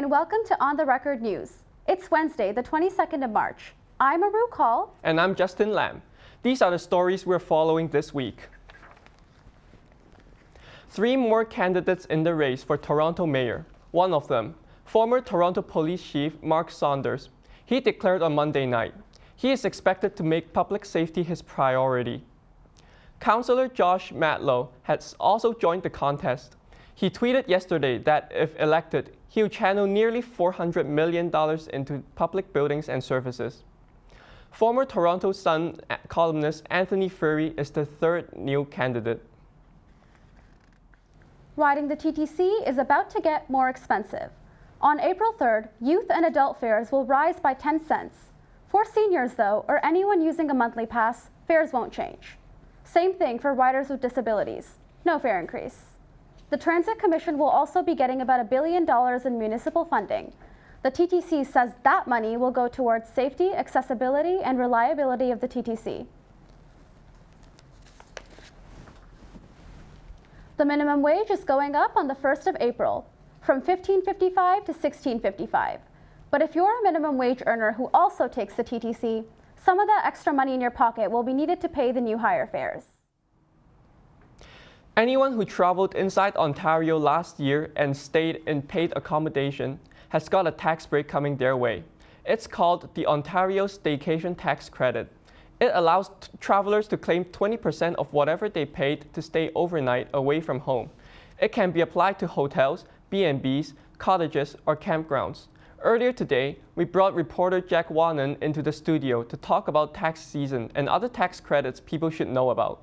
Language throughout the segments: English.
and welcome to On the Record News. It's Wednesday, the 22nd of March. I'm Aru Call. And I'm Justin Lam. These are the stories we're following this week. 3 more candidates in the race for Toronto mayor. One of them, former Toronto Police Chief Mark Saunders. He declared on Monday night. He is expected to make public safety his priority. Councillor Josh Matlow has also joined the contest. He tweeted yesterday that if elected, he will channel nearly $400 million into public buildings and services. Former Toronto Sun columnist Anthony Furry is the third new candidate. Riding the TTC is about to get more expensive. On April 3rd, youth and adult fares will rise by 10 cents. For seniors, though, or anyone using a monthly pass, fares won't change. Same thing for riders with disabilities. No fare increase. The Transit Commission will also be getting about $1 billion in municipal funding. The TTC says that money will go towards safety, accessibility, and reliability of the TTC. The minimum wage is going up on the 1st of April, from $15.55 to $16.55. But if you're a minimum wage earner who also takes the TTC, some of that extra money in your pocket will be needed to pay the new higher fares. Anyone who traveled inside Ontario last year and stayed in paid accommodation has got a tax break coming their way. It's called the Ontario Staycation Tax Credit. It allows travelers to claim 20% of whatever they paid to stay overnight away from home. It can be applied to hotels, B&Bs, cottages, or campgrounds. Earlier today, we brought reporter Jack Wanan into the studio to talk about tax season and other tax credits people should know about.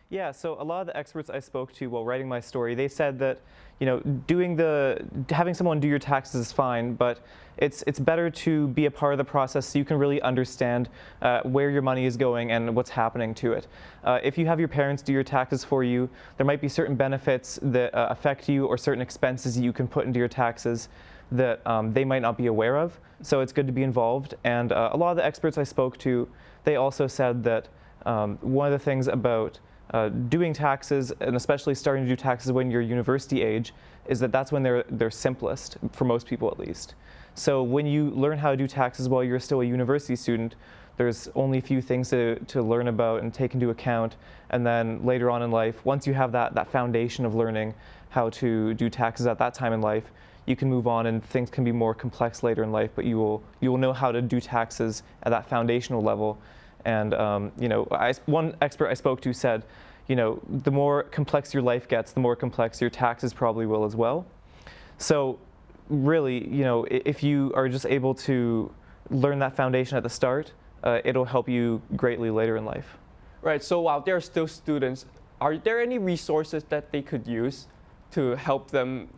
Yeah, so a lot of the experts I spoke to while writing my story, they said that, having someone do your taxes is fine, but it's better to be a part of the process so you can really understand where your money is going and what's happening to it. If you have your parents do your taxes for you, there might be certain benefits that affect you or certain expenses that you can put into your taxes that they might not be aware of. So it's good to be involved. And a lot of the experts I spoke to, they also said that one of the things about doing taxes, and especially starting to do taxes when you're university age, is that that's when they're simplest, for most people at least. So when you learn how to do taxes while you're still a university student, there's only a few things to learn about and take into account. And then later on in life, once you have that foundation of learning how to do taxes at that time in life, you can move on and things can be more complex later in life, but you will know how to do taxes at that foundational level. And one expert I spoke to said, the more complex your life gets, the more complex your taxes probably will as well. So really, if you are just able to learn that foundation at the start, it'll help you greatly later in life. Right, so while they're still students, are there any resources that they could use to help them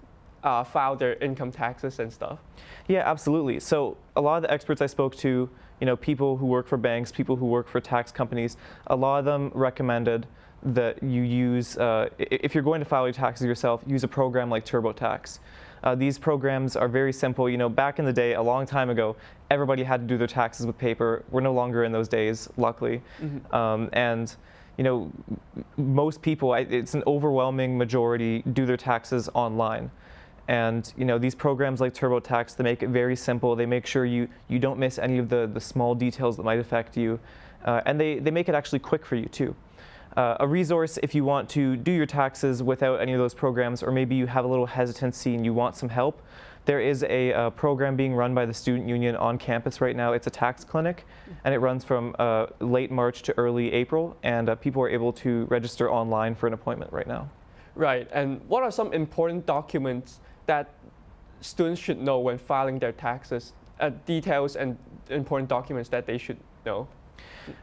file their income taxes and stuff? Yeah, absolutely. So a lot of the experts I spoke to, people who work for banks, people who work for tax companies, a lot of them recommended that you use, if you're going to file your taxes yourself, use a program like TurboTax. These programs are very simple. Back in the day, a long time ago, everybody had to do their taxes with paper. We're no longer in those days, luckily. And most people, it's an overwhelming majority, do their taxes online. And these programs like TurboTax, they make it very simple. They make sure you don't miss any of the small details that might affect you. And they make it actually quick for you too. A resource if you want to do your taxes without any of those programs, or maybe you have a little hesitancy and you want some help, there is a program being run by the Student Union on campus right now. It's a tax clinic, and it runs from late March to early April, and people are able to register online for an appointment right now. Right, and what are some important documents that students should know when filing their taxes, details and important documents that they should know?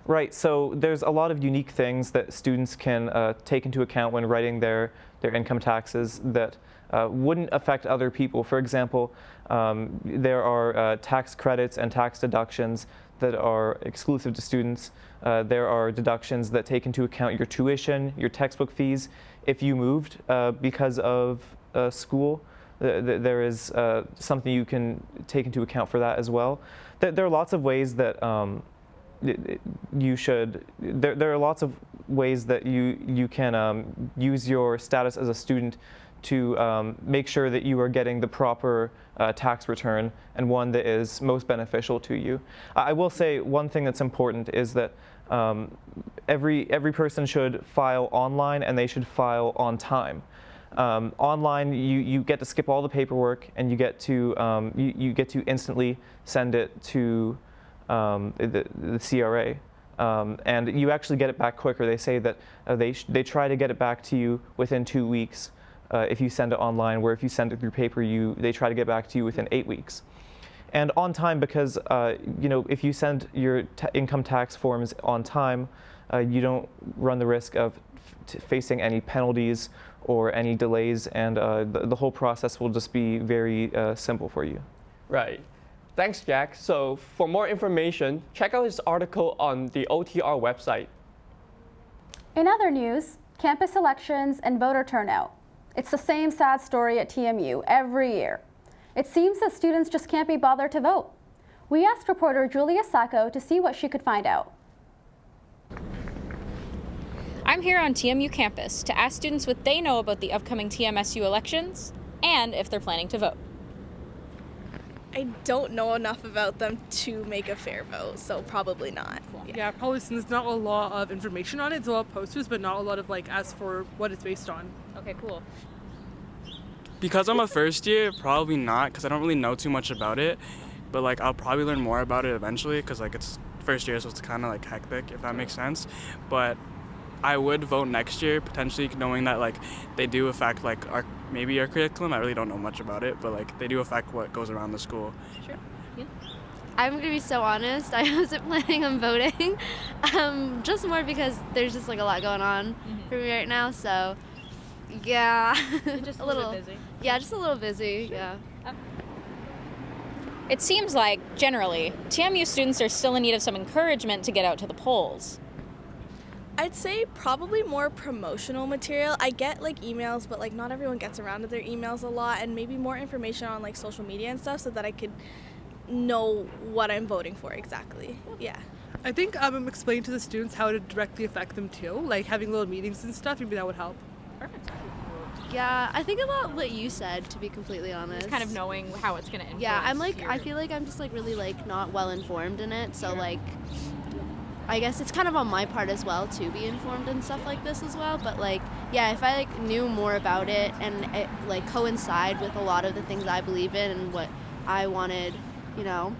Right, so there's a lot of unique things that students can take into account when writing their income taxes that wouldn't affect other people. For example, there are tax credits and tax deductions that are exclusive to students. There are deductions that take into account your tuition, your textbook fees. If you moved because of school, there is something you can take into account for that as well. There are lots of ways that there are lots of ways that you can use your status as a student to make sure that you are getting the proper tax return and one that is most beneficial to you. I will say one thing that's important is that every person should file online, and they should file on time. Online, you get to skip all the paperwork, and you get to you get to instantly send it to the CRA. And you actually get it back quicker. They say that they try to get it back to you within 2 weeks if you send it online, where if you send it through paper, they try to get back to you within 8 weeks. And on time, because you know, if you send your income tax forms on time, you don't run the risk of facing any penalties or any delays, and the whole process will just be very simple for you. Right. Thanks, Jack. So for more information, check out his article on the OTR website. In other news, campus elections and voter turnout. It's the same sad story at TMU every year. It seems that students just can't be bothered to vote. We asked reporter Julia Sacco to see what she could find out. I'm here on TMU campus to ask students what they know about the upcoming TMSU elections and if they're planning to vote. I don't know enough about them to make a fair vote, so probably not. Yeah, probably since there's not a lot of information on it. There's a lot of posters, but not a lot of as for what it's based on. Okay, cool. Because I'm a first year, probably not, because I don't really know too much about it. But I'll probably learn more about it eventually, because it's first year, so it's kind of hectic, if that makes sense. But I would vote next year, potentially knowing that they do affect maybe our curriculum. I really don't know much about it, but they do affect what goes around the school. Sure. Yeah. I'm gonna be so honest, I wasn't planning on voting, just more because there's just a lot going on for me right now, so yeah. Just a little busy. Yeah, just a little busy, yeah. It seems like, generally, TMU students are still in need of some encouragement to get out to the polls. I'd say probably more promotional material. I get emails, but not everyone gets around to their emails a lot, and maybe more information on social media and stuff so that I could know what I'm voting for exactly. Yeah. I think explaining to the students how to directly affect them too, having little meetings and stuff, maybe that would help. Perfect. Yeah, I think a lot what you said, to be completely honest. Just kind of knowing how it's going to influence. Yeah, I feel I'm just really not well informed in it, so I guess it's kind of on my part as well to be informed and stuff like this as well, but yeah, if I knew more about it and it coincide with a lot of the things I believe in and what I wanted, you know,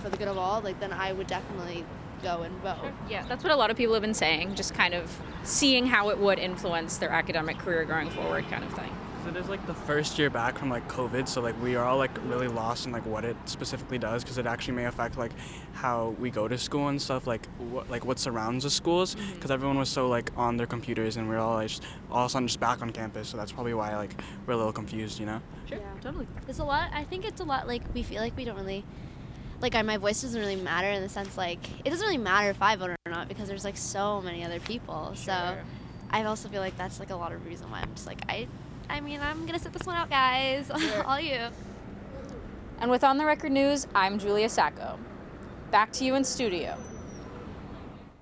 for the good of all, then I would definitely go and vote. Sure. Yeah, that's what a lot of people have been saying, just kind of seeing how it would influence their academic career going forward kind of thing. So it is the first year back from COVID, so we are all really lost in what it specifically does, because it actually may affect how we go to school and stuff, what surrounds the schools, because everyone was so on their computers, and we're all all of a sudden just back on campus, so that's probably why we're a little confused, you know? Sure, yeah. Totally. It's a lot. I think it's a lot we feel we don't really my voice doesn't really matter in the sense it doesn't really matter if I vote or not, because there's so many other people. Sure. So I also feel that's a lot of reason why I'm just I mean, I'm gonna sit this one out, guys. Sure. All you. And with On the Record News, I'm Julia Sacco. Back to you in studio.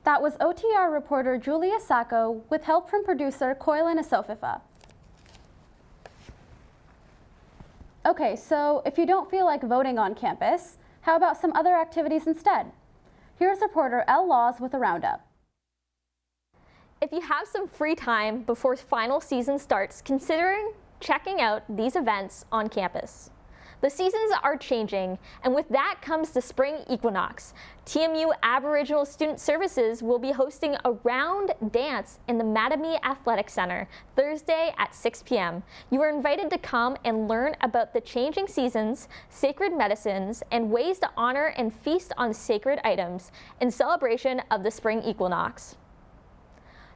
That was OTR reporter Julia Sacco with help from producer Koilan Asofifa. Okay, so if you don't feel like voting on campus, how about some other activities instead? Here's reporter Elle Laws with a roundup. If you have some free time before final season starts, considering checking out these events on campus. The seasons are changing, and with that comes the spring equinox. TMU Aboriginal Student Services will be hosting a round dance in the Mattamy Athletic Center Thursday at 6 p.m. You are invited to come and learn about the changing seasons, sacred medicines, and ways to honor and feast on sacred items in celebration of the spring equinox.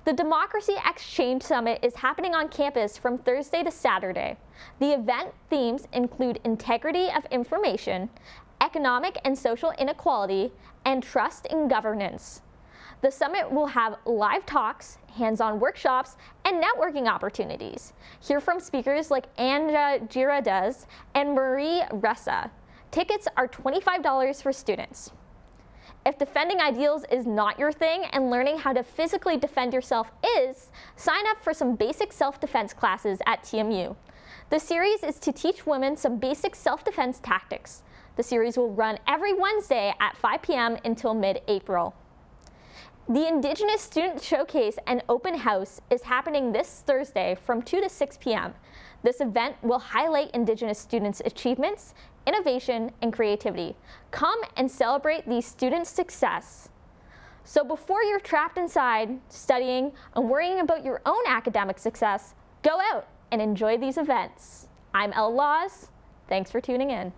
The Democracy Exchange Summit is happening on campus from Thursday to Saturday. The event themes include integrity of information, economic and social inequality, and trust in governance. The summit will have live talks, hands-on workshops, and networking opportunities. Hear from speakers like Anja Giradez and Marie Ressa. Tickets are $25 for students. If defending ideals is not your thing and learning how to physically defend yourself is, sign up for some basic self-defense classes at TMU. The series is to teach women some basic self-defense tactics. The series will run every Wednesday at 5 p.m. until mid-April. The Indigenous Student Showcase and Open House is happening this Thursday from 2 to 6 p.m. This event will highlight Indigenous students' achievements, innovation, and creativity. Come and celebrate these students' success. So before you're trapped inside, studying and worrying about your own academic success, go out and enjoy these events. I'm Elle Laws. Thanks for tuning in.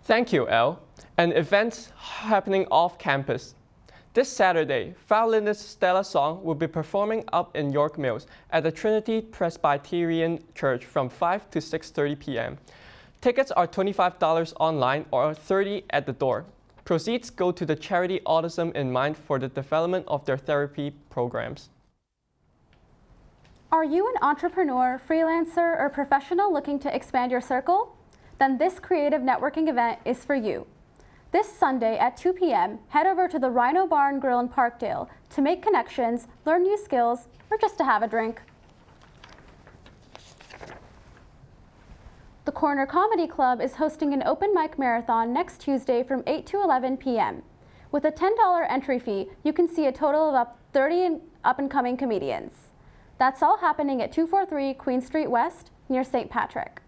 Thank you, Elle. And events happening off campus. This Saturday, violinist Stella Song will be performing up in York Mills at the Trinity Presbyterian Church from 5 to 6:30 p.m. Tickets are $25 online or $30 at the door. Proceeds go to the charity Autism in Mind for the development of their therapy programs. Are you an entrepreneur, freelancer, or professional looking to expand your circle? Then this creative networking event is for you. This Sunday at 2 p.m., head over to the Rhino Bar and Grill in Parkdale to make connections, learn new skills, or just to have a drink. The Corner Comedy Club is hosting an open mic marathon next Tuesday from 8 to 11 p.m. With a $10 entry fee, you can see a total of 30 up-and-coming comedians. That's all happening at 243 Queen Street West, near St. Patrick.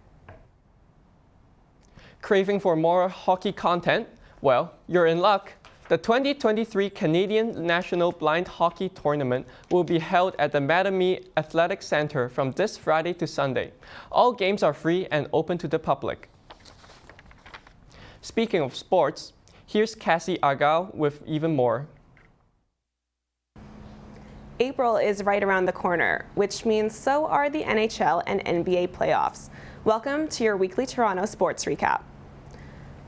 Craving for more hockey content? Well, you're in luck. The 2023 Canadian National Blind Hockey Tournament will be held at the Mattamy Athletic Centre from this Friday to Sunday. All games are free and open to the public. Speaking of sports, here's Cassie Argyle with even more. April is right around the corner, which means so are the NHL and NBA playoffs. Welcome to your weekly Toronto sports recap.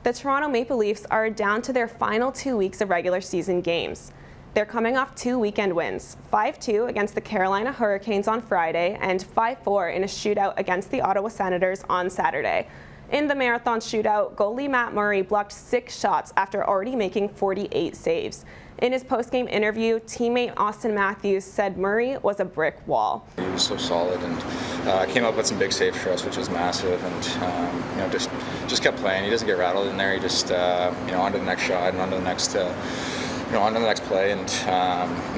The Toronto Maple Leafs are down to their final 2 weeks of regular season games. They're coming off 2 weekend wins, 5-2 against the Carolina Hurricanes on Friday and 5-4 in a shootout against the Ottawa Senators on Saturday. In the marathon shootout, goalie Matt Murray blocked 6 shots after already making 48 saves. In his post-game interview, teammate Austin Matthews said Murray was a brick wall. He was so solid and came up with some big saves for us, which was massive, and just kept playing. He doesn't get rattled in there. He just on to the next shot and on to the next on to the next play, and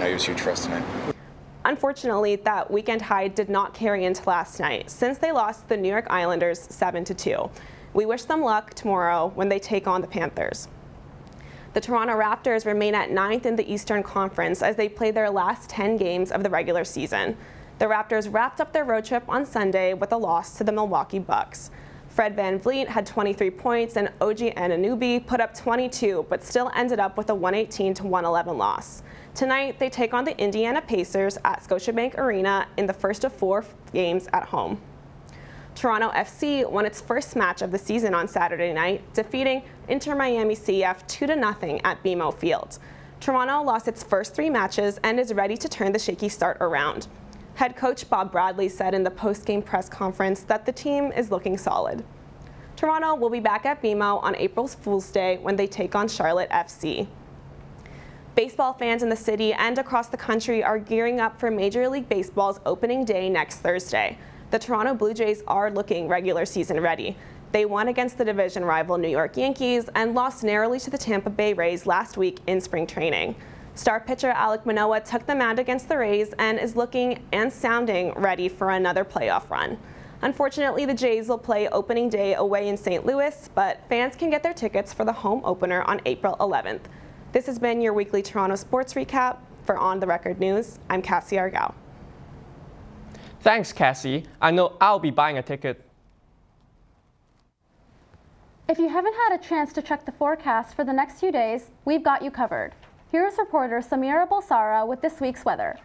he was huge for us tonight. Unfortunately, that weekend high did not carry into last night, since they lost the New York Islanders 7-2. We wish them luck tomorrow when they take on the Panthers. The Toronto Raptors remain at 9th in the Eastern Conference as they play their last 10 games of the regular season. The Raptors wrapped up their road trip on Sunday with a loss to the Milwaukee Bucks. Fred VanVleet had 23 points and OG Anunoby put up 22, but still ended up with a 118-111 loss. Tonight, they take on the Indiana Pacers at Scotiabank Arena in the first of 4 games at home. Toronto FC won its first match of the season on Saturday night, defeating Inter Miami CF 2-0 at BMO Field. Toronto lost its first 3 matches and is ready to turn the shaky start around. Head coach Bob Bradley said in the post-game press conference that the team is looking solid. Toronto will be back at BMO on April Fool's Day when they take on Charlotte FC. Baseball fans in the city and across the country are gearing up for Major League Baseball's opening day next Thursday. The Toronto Blue Jays are looking regular season ready. They won against the division rival New York Yankees and lost narrowly to the Tampa Bay Rays last week in spring training. Star pitcher Alek Manoah took the mound against the Rays and is looking and sounding ready for another playoff run. Unfortunately, the Jays will play opening day away in St. Louis, but fans can get their tickets for the home opener on April 11th. This has been your weekly Toronto sports recap. For On the Record News, I'm Cassie Argyle. Thanks, Cassie. I know I'll be buying a ticket. If you haven't had a chance to check the forecast for the next few days, we've got you covered. Here's reporter Samira Bolsara with this week's weather.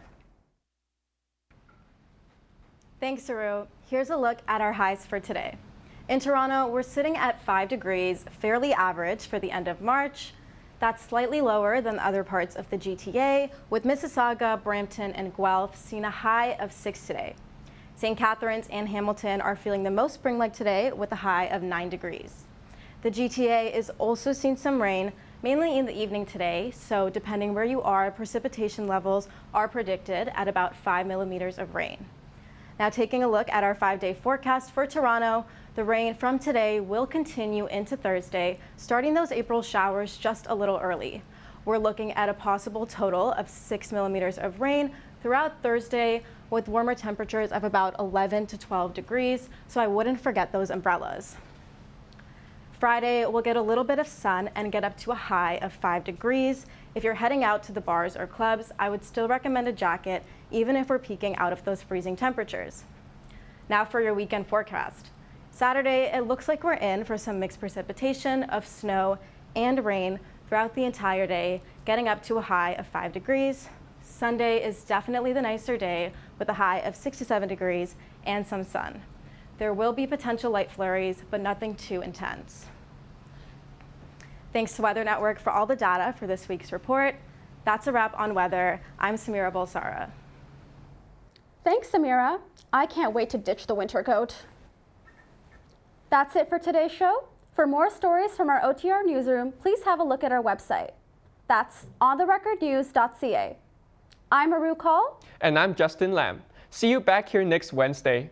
Thanks, Saru. Here's a look at our highs for today. In Toronto, we're sitting at 5 degrees, fairly average for the end of March. That's slightly lower than other parts of the GTA, with Mississauga, Brampton, and Guelph seeing a high of 6 today. St. Catharines and Hamilton are feeling the most spring-like today with a high of 9 degrees. The GTA is also seeing some rain. mainly in the evening today, so depending where you are, precipitation levels are predicted at about 5 millimeters of rain. Now taking a look at our 5-day forecast for Toronto, the rain from today will continue into Thursday, starting those April showers just a little early. We're looking at a possible total of 6 millimeters of rain throughout Thursday, with warmer temperatures of about 11 to 12 degrees, so I wouldn't forget those umbrellas. Friday, we'll get a little bit of sun and get up to a high of 5 degrees. If you're heading out to the bars or clubs, I would still recommend a jacket, even if we're peaking out of those freezing temperatures. Now for your weekend forecast. Saturday, it looks like we're in for some mixed precipitation of snow and rain throughout the entire day, getting up to a high of 5 degrees. Sunday is definitely the nicer day with a high of 67 degrees and some sun. There will be potential light flurries, but nothing too intense. Thanks to Weather Network for all the data for this week's report. That's a wrap on weather. I'm Samira Bolsara. Thanks, Samira. I can't wait to ditch the winter coat. That's it for today's show. For more stories from our OTR newsroom, please have a look at our website. That's ontherecordnews.ca. I'm Aru Call. And I'm Justin Lam. See you back here next Wednesday.